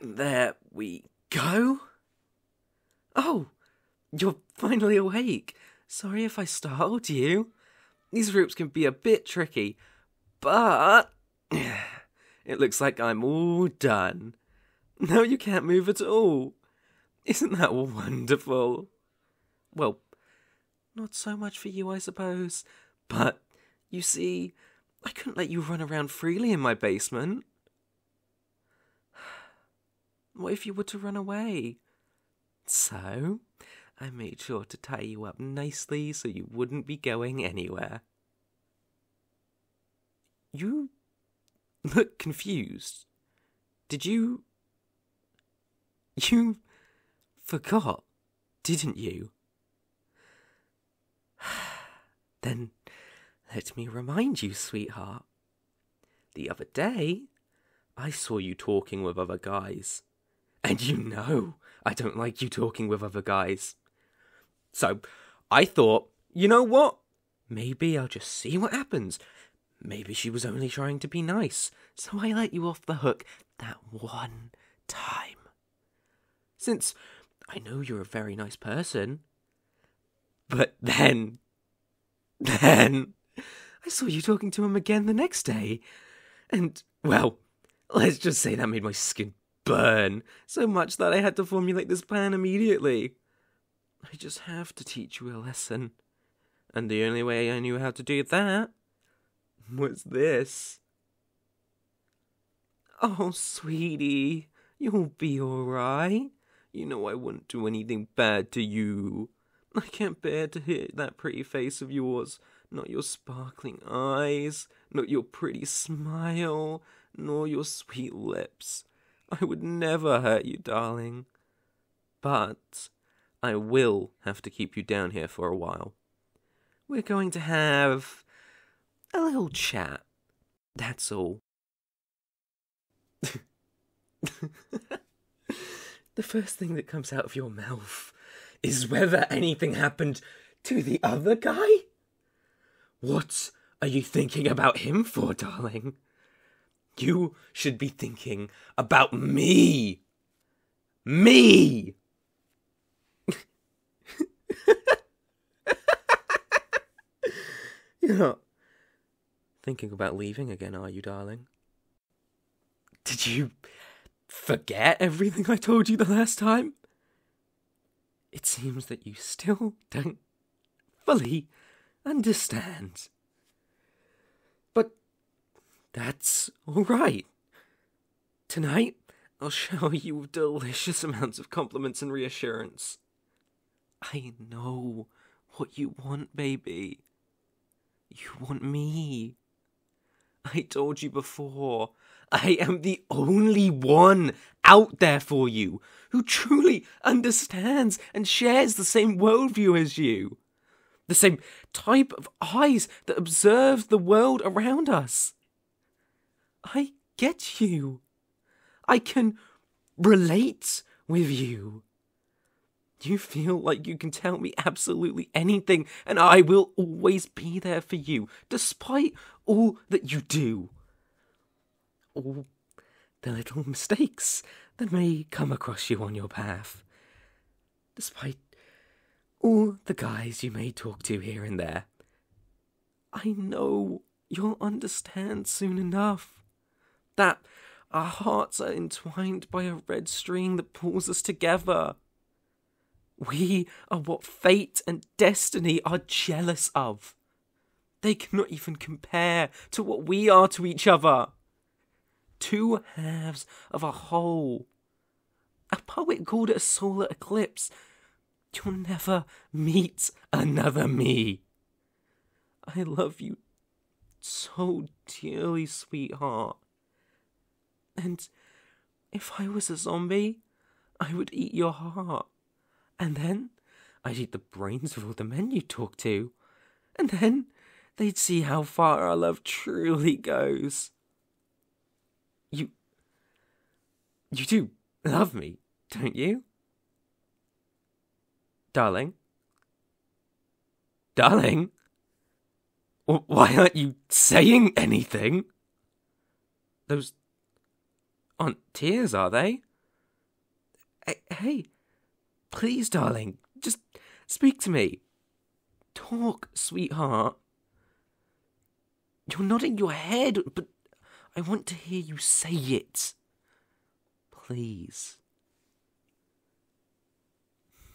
There we go. Oh, you're finally awake. Sorry if I startled you. These ropes can be a bit tricky, but it looks like I'm all done. Now you can't move at all. Isn't that wonderful? Well, not so much for you, I suppose. But, you see, I couldn't let you run around freely in my basement. What if you were to run away? So, I made sure to tie you up nicely so you wouldn't be going anywhere. You look confused. Did you... You forgot, didn't you? Then let me remind you, sweetheart. The other day, I saw you talking with other guys. And you know I don't like you talking with other guys. So I thought, you know what? Maybe I'll just see what happens. Maybe she was only trying to be nice. So I let you off the hook that one time. Since I know you're a very nice person. But then I saw you talking to him again the next day. And, well, let's just say that made my skin burn so much that I had to formulate this plan immediately. I just have to teach you a lesson. And the only way I knew how to do that was this. Oh, sweetie, you'll be alright. You know I wouldn't do anything bad to you. I can't bear to hear that pretty face of yours, not your sparkling eyes, not your pretty smile, nor your sweet lips. I would never hurt you, darling. But I will have to keep you down here for a while. We're going to have a little chat. That's all. The first thing that comes out of your mouth is whether anything happened to the other guy? What are you thinking about him for, darling? You should be thinking about me. Me! You're not thinking about leaving again, are you, darling? Did you forget everything I told you the last time? It seems that you still don't fully understand. But that's all right. Tonight, I'll shower you with delicious amounts of compliments and reassurance. I know what you want, baby. You want me. I told you before, I am the only one out there for you who truly understands and shares the same worldview as you. The same type of eyes that observes the world around us. I get you. I can relate with you. You feel like you can tell me absolutely anything, and I will always be there for you, despite all that you do. All the little mistakes that may come across you on your path. Despite all the guys you may talk to here and there. I know you'll understand soon enough that our hearts are entwined by a red string that pulls us together. We are what fate and destiny are jealous of. They cannot even compare to what we are to each other. Two halves of a whole. A poet called it a solar eclipse. You'll never meet another me. I love you so dearly, sweetheart. And if I was a zombie, I would eat your heart. And then I'd eat the brains of all the men you talk to. And then they'd see how far our love truly goes. You do love me, don't you? Darling? Darling? Why aren't you saying anything? Those aren't tears, are they? Hey, please, darling, just speak to me. Talk, sweetheart. You're nodding your head, but I want to hear you say it. Please.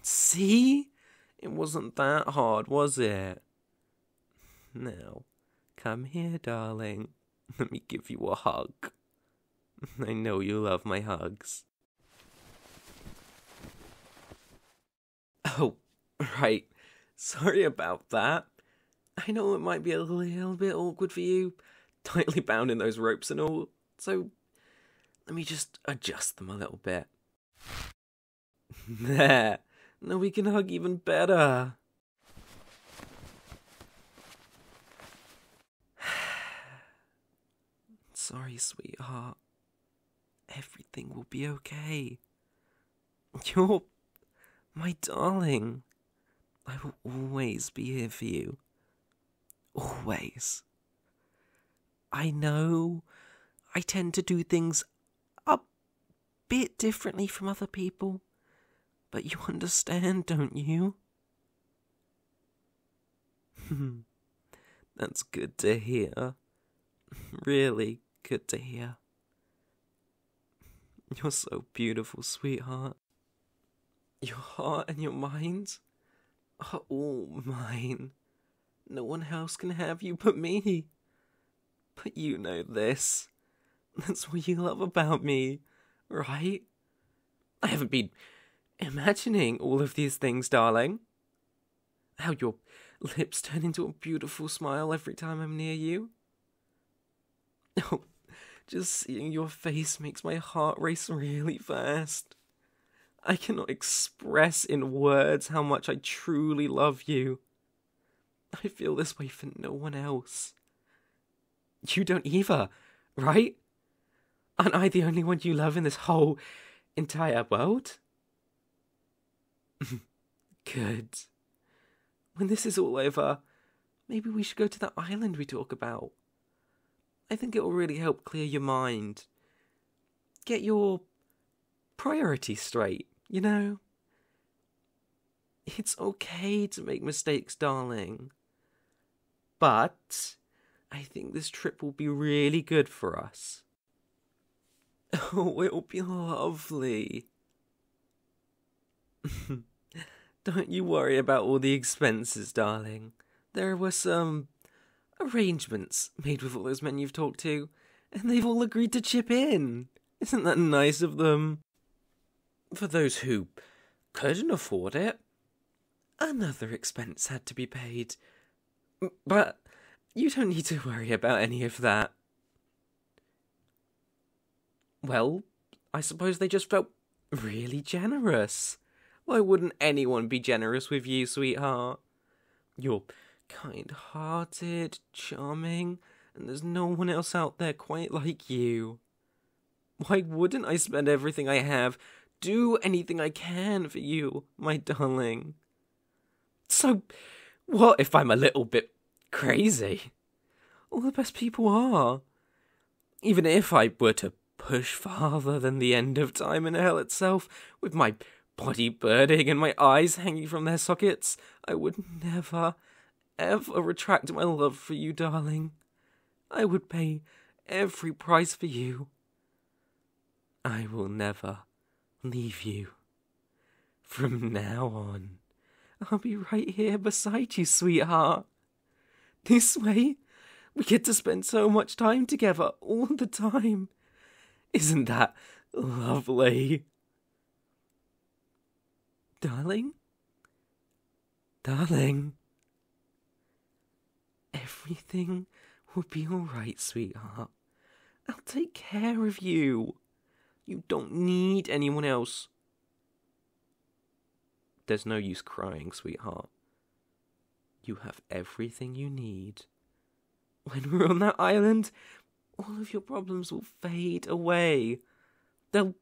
See? It wasn't that hard, was it? Now, come here, darling. Let me give you a hug. I know you love my hugs. Oh, right. Sorry about that. I know it might be a little bit awkward for you, tightly bound in those ropes and all, so let me just adjust them a little bit. There. Now we can hug even better. Sorry, sweetheart. Everything will be okay. You're my darling. I will always be here for you. Always. I know I tend to do things a bit differently from other people, but you understand, don't you? That's good to hear. Really good to hear. You're so beautiful, sweetheart. Your heart and your mind are all mine. No one else can have you but me. But you know this. That's what you love about me, right? I haven't been imagining all of these things, darling. How your lips turn into a beautiful smile every time I'm near you. Oh, just seeing your face makes my heart race really fast. I cannot express in words how much I truly love you. I feel this way for no one else. You don't either, right? Aren't I the only one you love in this whole entire world? Good. When this is all over, maybe we should go to that island we talk about. I think it will really help clear your mind. Get your priorities straight, you know? It's okay to make mistakes, darling. But I think this trip will be really good for us. Oh, it'll be lovely. Don't you worry about all the expenses, darling. There were some arrangements made with all those men you've talked to, and they've all agreed to chip in. Isn't that nice of them? For those who couldn't afford it, another expense had to be paid. But you don't need to worry about any of that. Well, I suppose they just felt really generous. Why wouldn't anyone be generous with you, sweetheart? You're kind-hearted, charming, and there's no one else out there quite like you. Why wouldn't I spend everything I have, do anything I can for you, my darling? So, what if I'm a little bit crazy? All the best people are. Even if I were to push farther than the end of time and hell itself, with my body burning and my eyes hanging from their sockets, I would never, ever retract my love for you, darling. I would pay every price for you. I will never leave you. From now on, I'll be right here beside you, sweetheart. This way, we get to spend so much time together all the time. Isn't that lovely? Darling? Darling? Everything will be alright, sweetheart. I'll take care of you. You don't need anyone else. There's no use crying, sweetheart. You have everything you need. When we're on that island, all of your problems will fade away. They'll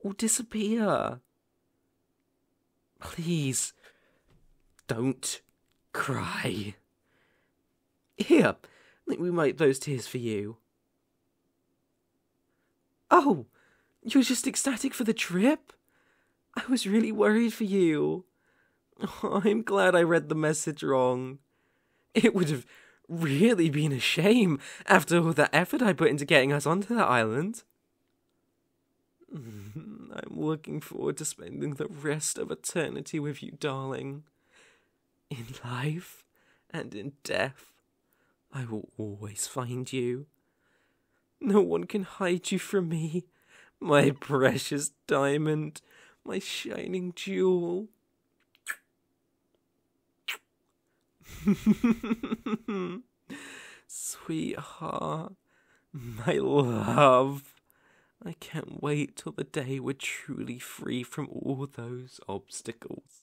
all disappear. Please, don't cry. Here, let me wipe those tears for you. Oh, you're just ecstatic for the trip? I was really worried for you. Oh, I'm glad I read the message wrong. It would have really been a shame after all the effort I put into getting us onto that island. I'm looking forward to spending the rest of eternity with you, darling. In life and in death, I will always find you. No one can hide you from me, my precious diamond, my shining jewel. Sweetheart, my love. I can't wait till the day we're truly free from all those obstacles.